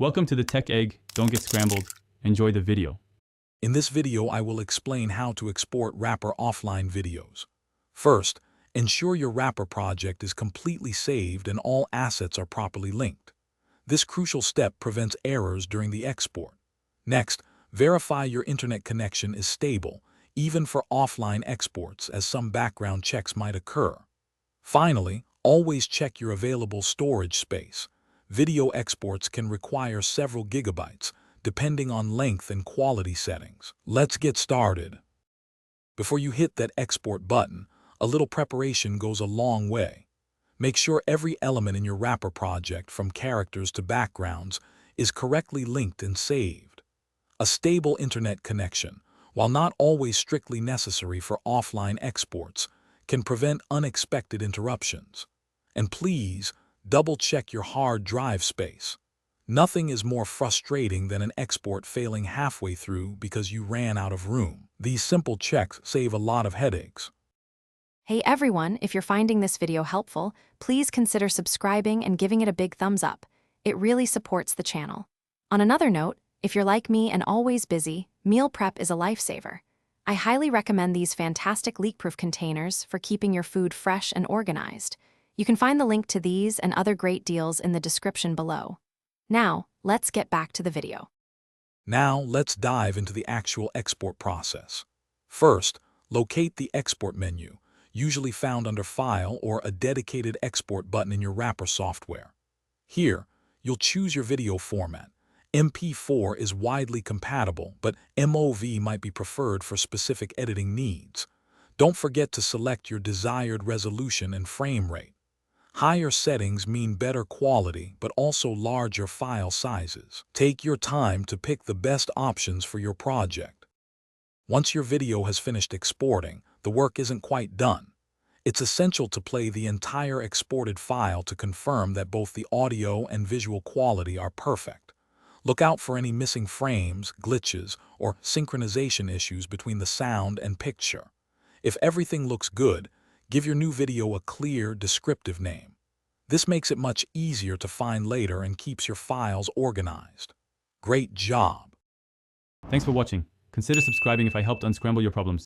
Welcome to the Tech Egg. Don't get scrambled. Enjoy the video. In this video, I will explain how to export Wrapper offline videos. First, ensure your Wrapper project is completely saved and all assets are properly linked. This crucial step prevents errors during the export. Next, verify your internet connection is stable, even for offline exports, as some background checks might occur. Finally, always check your available storage space. Video exports can require several gigabytes, depending on length and quality settings. Let's get started. Before you hit that export button, a little preparation goes a long way. Make sure every element in your Wrapper project, from characters to backgrounds, is correctly linked and saved. A stable internet connection, while not always strictly necessary for offline exports, can prevent unexpected interruptions. And please, double-check your hard drive space. Nothing is more frustrating than an export failing halfway through because you ran out of room. These simple checks save a lot of headaches. Hey everyone, if you're finding this video helpful, please consider subscribing and giving it a big thumbs up. It really supports the channel. On another note, if you're like me and always busy, meal prep is a lifesaver. I highly recommend these fantastic leak-proof containers for keeping your food fresh and organized. You can find the link to these and other great deals in the description below. Now, let's get back to the video. Now, let's dive into the actual export process. First, locate the export menu, usually found under File or a dedicated export button in your Wrapper software. Here, you'll choose your video format. MP4 is widely compatible, but MOV might be preferred for specific editing needs. Don't forget to select your desired resolution and frame rate. Higher settings mean better quality, but also larger file sizes. Take your time to pick the best options for your project. Once your video has finished exporting, the work isn't quite done. It's essential to play the entire exported file to confirm that both the audio and visual quality are perfect. Look out for any missing frames, glitches, or synchronization issues between the sound and picture. If everything looks good, give your new video a clear, descriptive name. This makes it much easier to find later and keeps your files organized. Great job! Thanks for watching. Consider subscribing if I helped unscramble your problems.